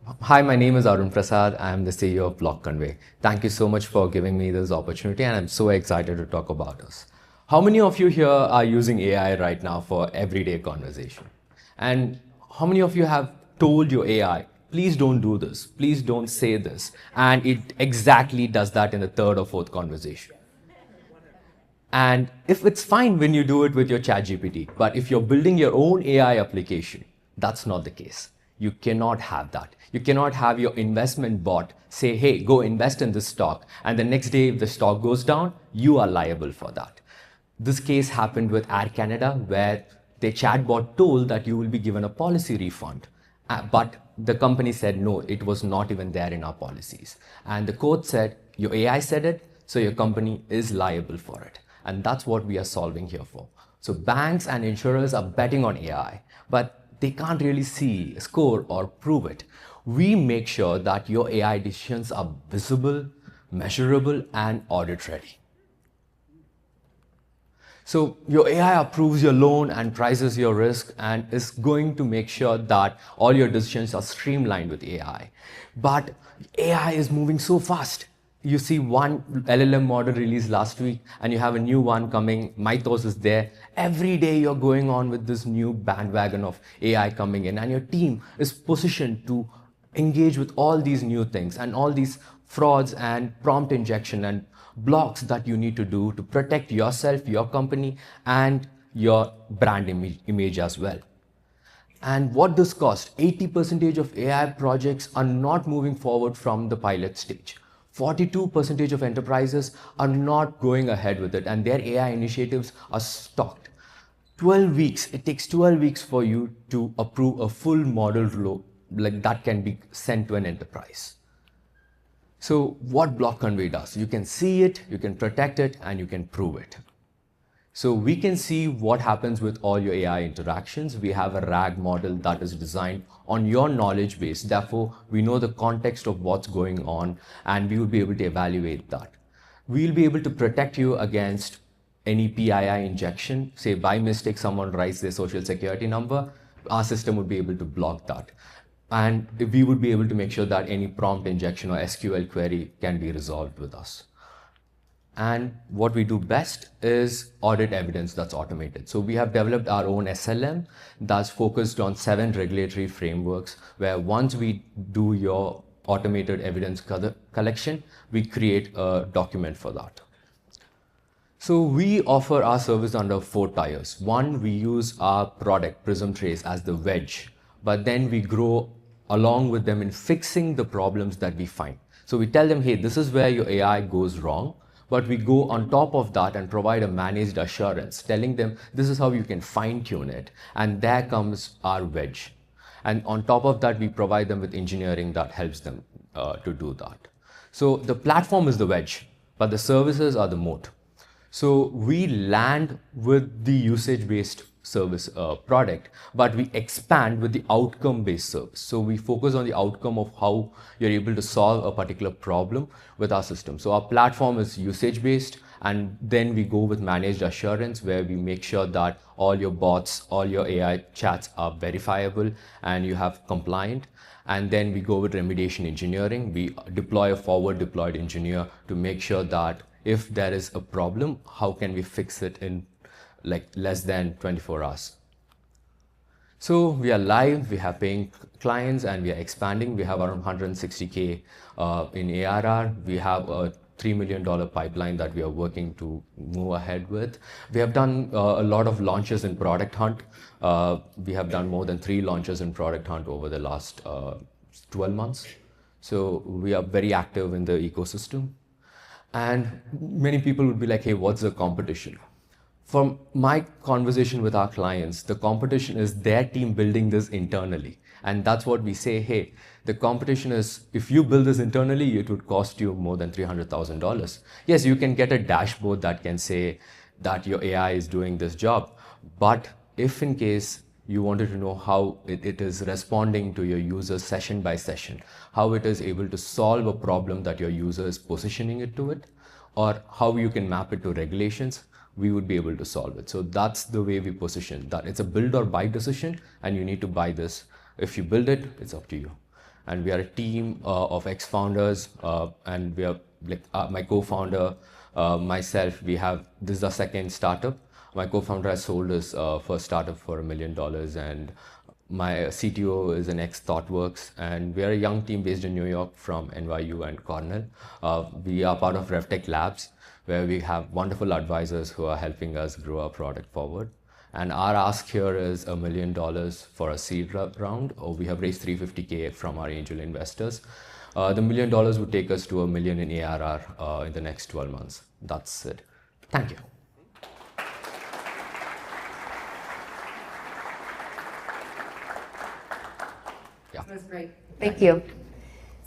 Hi, my name is Arun Prasad. I am the CEO of Convey. Thank you so much for giving me this opportunity, and I'm so excited to talk about this. How many of you here are using AI right now for everyday conversation? And how many of you have told your AI, please don't do this, please don't say this, and it exactly does that in the third or fourth conversation? And if it's fine when you do it with your ChatGPT, but if you're building your own AI application, that's not the case. You cannot have that. You cannot have your investment bot say, hey, go invest in this stock. And the next day, if the stock goes down, you are liable for that. This case happened with Air Canada, where the chatbot told that you will be given a policy refund. But the company said, no, it was not even there in our policies. And the court said, your AI said it, so your company is liable for it. And that's what we are solving here for. So banks and insurers are betting on AI, but they can't really see, score, or prove it. We make sure that your AI decisions are visible, measurable, and audit ready. So your AI approves your loan and prices your risk and is going to make sure that all your decisions are streamlined with AI. But AI is moving so fast. You see one LLM model released last week and you have a new one coming. Mythos is there. Every day you're going on with this new bandwagon of AI coming in, and your team is positioned to engage with all these new things and all these frauds and prompt injection and blocks that you need to do to protect yourself, your company, and your brand image as well. And what this cost? 80% of AI projects are not moving forward from the pilot stage. 42% of enterprises are not going ahead with it, and their AI initiatives are stopped. 12 weeks, it takes 12 weeks for you to approve a full model flow like that can be sent to an enterprise. So what block convey does? You can see it, you can protect it, and you can prove it. So we can see what happens with all your AI interactions. We have a RAG model that is designed on your knowledge base. Therefore, we know the context of what's going on, and we will be able to evaluate that. We'll be able to protect you against any PII injection. Say by mistake, someone writes their social security number, our system would be able to block that. And we would be able to make sure that any prompt injection or SQL query can be resolved with us. And what we do best is audit evidence that's automated. So we have developed our own SLM that's focused on 7 regulatory frameworks, where once we do your automated evidence collection, we create a document for that. So we offer our service under 4 tiers. One, we use our product Prism Trace as the wedge, but then we grow along with them in fixing the problems that we find. So we tell them, hey, this is where your AI goes wrong, but we go on top of that and provide a managed assurance, telling them this is how you can fine tune it. And there comes our wedge. And on top of that, we provide them with engineering that helps them to do that. So the platform is the wedge, but the services are the moat. So we land with the usage-based service product, but we expand with the outcome-based service. So we focus on the outcome of how you're able to solve a particular problem with our system. So our platform is usage-based, and then we go with managed assurance, where we make sure that all your bots, all your AI chats are verifiable and you have compliant. And then we go with remediation engineering. We deploy a forward deployed engineer to make sure that if there is a problem, how can we fix it in like less than 24 hours. So we are live, we have paying clients, and we are expanding. We have around 160K in ARR. We have a $3 million pipeline that we are working to move ahead with. We have done a lot of launches in Product Hunt. We have done more than 3 launches in Product Hunt over the last 12 months. So we are very active in the ecosystem. And many people would be like, hey, what's the competition? From my conversation with our clients, the competition is their team building this internally. And that's what we say, hey, the competition is, if you build this internally, it would cost you more than $300,000. Yes, you can get a dashboard that can say that your AI is doing this job. But if in case you wanted to know how it is responding to your users session by session, how it is able to solve a problem that your user is positioning it to it, or how you can map it to regulations, we would be able to solve it. So that's the way we position that. It's a build or buy decision, and you need to buy this. If you build it, it's up to you. and we are a team of ex-founders, and we are like my co-founder, myself. This is our second startup. My co-founder has sold his first startup for $1 million, and my CTO is an ex-ThoughtWorks, and we are a young team based in New York from NYU and Cornell. We are part of RevTech Labs, where we have wonderful advisors who are helping us grow our product forward. And our ask here is $1 million for a seed round. We have raised $350K from our angel investors. The $1 million would take us to $1 million in ARR in the next 12 months. That's it. Thank you. Yeah. That was great. Thank you.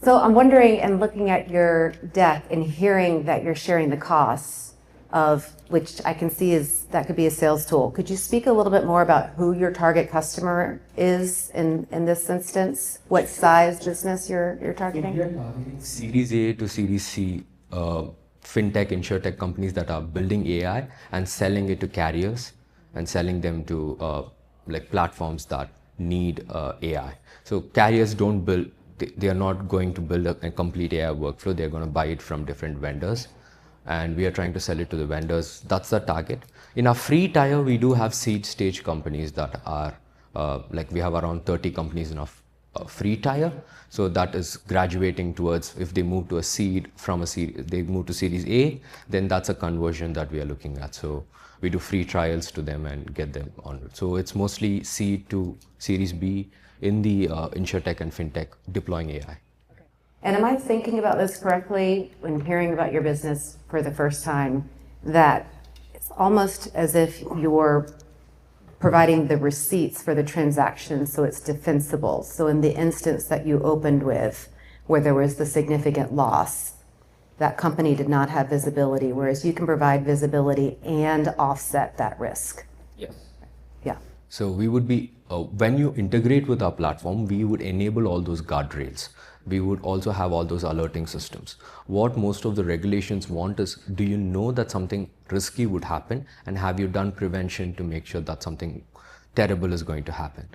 So I'm wondering, and looking at your deck and hearing that you're sharing the costs of which I can see is that could be a sales tool. Could you speak a little bit more about who your target customer is in this instance? What size business you're targeting? We're targeting Series A to Series C fintech, insurtech companies that are building AI and selling it to carriers and selling them to like platforms that need AI. So carriers don't build, they are not going to build a complete AI workflow. They're going to buy it from different vendors, and we are trying to sell it to the vendors. That's the target. In our free tier, we do have seed stage companies that are like we have around 30 companies in our free tier. So that is graduating towards, if they move to a seed, from a seed, they move to Series A, then that's a conversion that we are looking at. So we do free trials to them and get them on. So it's mostly seed to Series B in the insurtech and fintech deploying AI. And am I thinking about this correctly when hearing about your business for the first time, that it's almost as if you're providing the receipts for the transaction so it's defensible? So in the instance that you opened with, where there was the significant loss, that company did not have visibility, whereas you can provide visibility and offset that risk. Yes. Yeah. So we would be, when you integrate with our platform, we would enable all those guardrails. We would also have all those alerting systems. What most of the regulations want is, do you know that something risky would happen, and have you done prevention to make sure that something terrible is going to happen?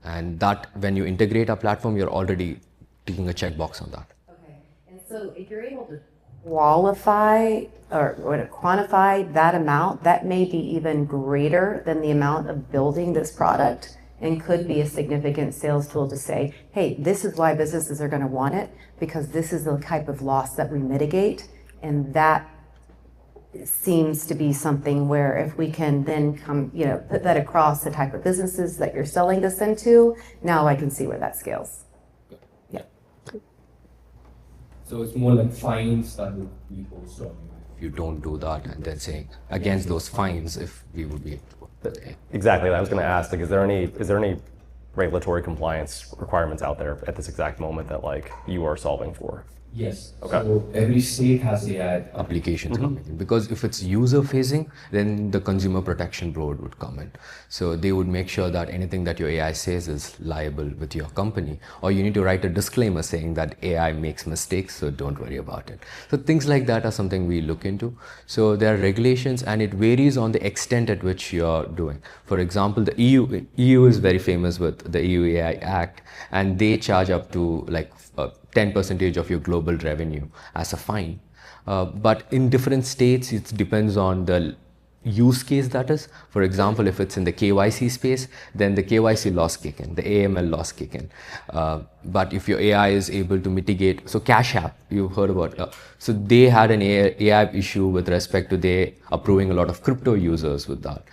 And that when you integrate our platform, you're already taking a checkbox on that. Okay. And so if you're able to qualify or quantify that amount, that may be even greater than the amount of building this product, and could be a significant sales tool to say, hey, this is why businesses are going to want it, because this is the type of loss that we mitigate. And that seems to be something where if we can then put that across the type of businesses that you're selling this into, now I can see where that scales. Yeah. So it's more like fines that would be posted on you if you don't do that, and then saying against those fines if we would be able to. Exactly. I was going to ask, like, is there any regulatory compliance requirements out there at this exact moment that like you are solving for? Yes. Okay. So every state has AI applications coming in, because if it's user facing, then the Consumer Protection Board would come in. So they would make sure that anything that your AI says is liable with your company, or you need to write a disclaimer saying that AI makes mistakes, so don't worry about it. So things like that are something we look into. So there are regulations, and it varies on the extent at which you're doing. For example, the EU is very famous with the EU AI Act, and they charge up to like 10% of your global revenue as a fine. But in different states, it depends on the use case that is. For example, if it's in the KYC space, then the KYC laws kick in, the AML laws kick in. But if your AI is able to mitigate, so Cash App, you've heard about, so they had an AI issue with respect to they approving a lot of crypto users with that.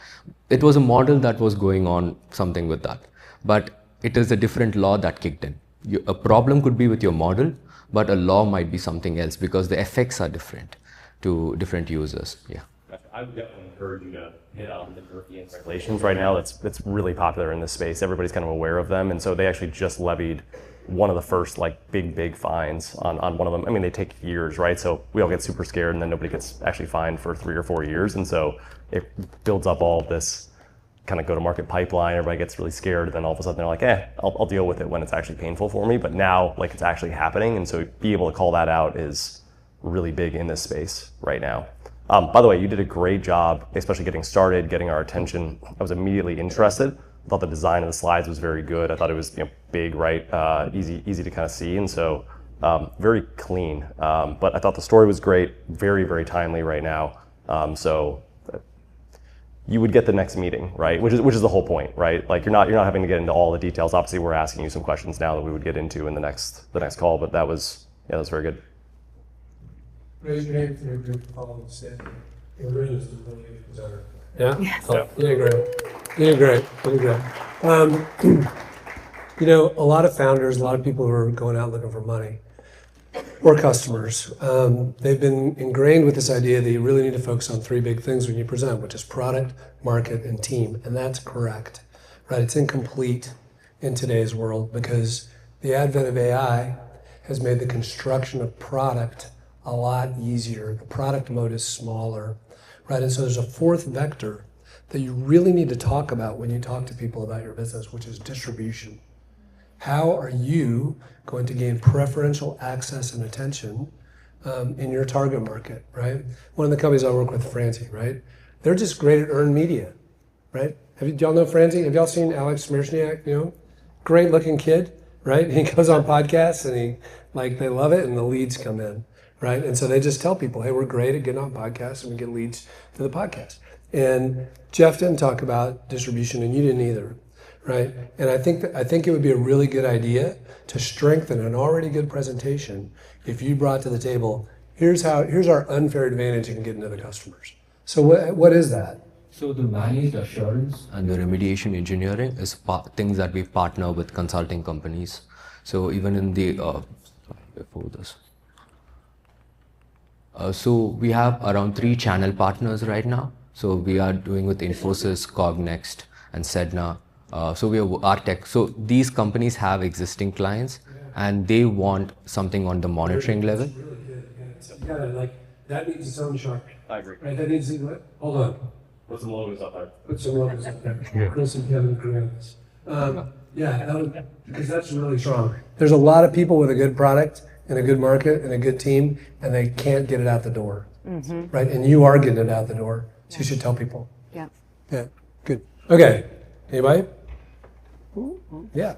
It was a model that was going on something with that, but it is a different law that kicked in. A problem could be with your model, but a law might be something else, because the effects are different to different users. Yeah. I would definitely encourage you to hit on the European regulations right now. That's really popular in this space. Everybody's kind of aware of them, and so they actually just levied one of the first like big fines on one of them. I mean, they take years, right? So we all get super scared, and then nobody gets actually fined for 3 or 4 years, and so it builds up all this kind of go-to-market pipeline. Everybody gets really scared, and then all of a sudden they're like, I'll deal with it when it's actually painful for me. But now, like, it's actually happening, and so be able to call that out is really big in this space right now. By the way, you did a great job, especially getting started, getting our attention. I was immediately interested. I thought the design of the slides was very good. I thought it was big, right, easy to kind of see, and so very clean. But I thought the story was great, very, very timely right now. So you would get the next meeting, right? Which is the whole point, right? Like you're not having to get into all the details. Obviously, we're asking you some questions now that we would get into in the next call. But that was very good. Raise your hand if you're good to follow the statement. Yeah? Yes. Oh, you did great. A lot of founders, a lot of people who are going out looking for money or customers, they've been ingrained with this idea that you really need to focus on three big things when you present, which is product, market, and team. And that's correct, right? It's incomplete in today's world because the advent of AI has made the construction of product a lot easier. The product mode is smaller, right? And so there's a fourth vector that you really need to talk about when you talk to people about your business, which is distribution. How are you going to gain preferential access and attention in your target market, right? One of the companies I work with, Francie, right? They're just great at earned media, right? Do y'all know Francie? Have y'all seen Alex Smirchniak? Great looking kid, right? He goes on podcasts and they love it and the leads come in, right? And so they just tell people, hey, we're great at getting on podcasts and we get leads to the podcast. And Jeff didn't talk about distribution and you didn't either, right? And I think it would be a really good idea to strengthen an already good presentation if you brought to the table, here's our unfair advantage in getting to the customers. So what is that? So the managed assurance and the remediation engineering is things that we partner with consulting companies. So even in the before this. So we have around 3 channel partners right now. So we are doing with Infosys, Cognext, and Sedna. So we are Artec. So these companies have existing clients, and they want something on the monitoring level. Really good. You gotta that needs its own chart. I agree. Right. That needs hold on. Put some logos up there. Put some logos up there. Yeah. Chris and Kevin Grants. Because that's really strong. There's a lot of people with a good product and a good market and a good team, and they can't get it out the door. Mm-hmm. Right? And you are getting it out the door. So you should tell people. Yeah. Yeah. Good. Okay. Anybody? Yeah.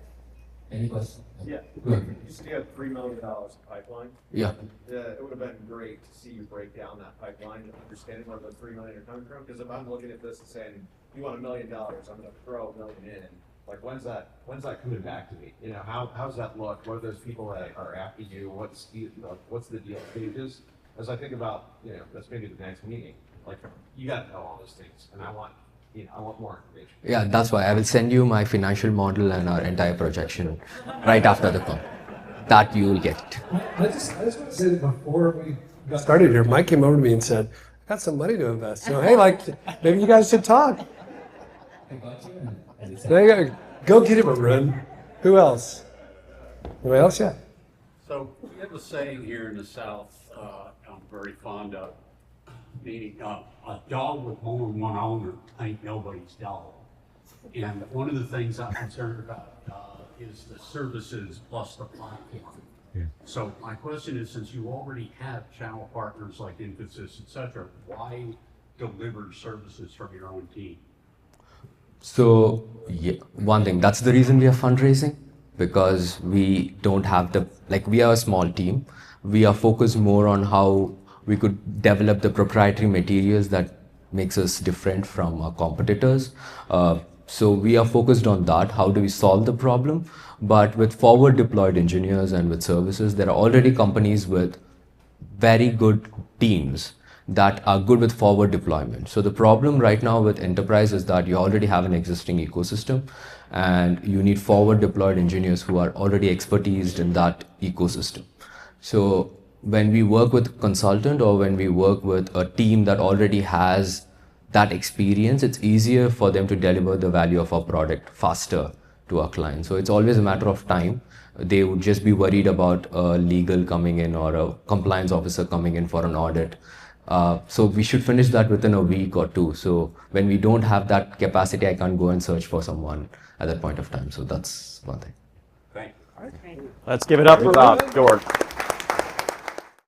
Any questions? Yeah. You said you had $3 million in pipeline. Yeah. It would have been great to see you break down that pipeline, understanding where those $3 million are coming from. Because if I'm looking at this and saying, you want $1 million, I'm going to throw $1 million in. Like, when's that coming back to me? How's that look? What are those people that are after you? What's the deal stages? As I think about, that's maybe the next meeting. Like, you got to know all those things, and I want more information. Yeah, that's why I will send you my financial model and our entire projection right after the call. That you will get. I just want to say that before we got started here, Mike came over to me and said, I got some money to invest. So, hey, maybe you guys should talk. There you go get him a run. Who else? Anybody else? Yeah. So we have a saying here in the South, I'm very fond of, meaning a dog with more than one owner ain't nobody's dog. And one of the things I'm concerned about is the services plus the platform. Yeah. So my question is, since you already have channel partners like Infosys, et cetera, why deliver services from your own team? So yeah, one thing, that's the reason we are fundraising, because we don't have we are a small team. We are focused more on how we could develop the proprietary materials that makes us different from our competitors. So we are focused on that. How do we solve the problem? But with forward deployed engineers and with services, there are already companies with very good teams that are good with forward deployment. So the problem right now with enterprise is that you already have an existing ecosystem and you need forward deployed engineers who are already expertised in that ecosystem. So when we work with a consultant or when we work with a team that already has that experience, it's easier for them to deliver the value of our product faster to our clients. So it's always a matter of time. They would just be worried about a legal coming in or a compliance officer coming in for an audit. So we should finish that within a week or 2. So when we don't have that capacity, I can't go and search for someone at that point of time. So that's one thing. Thank you. Let's give it up for George.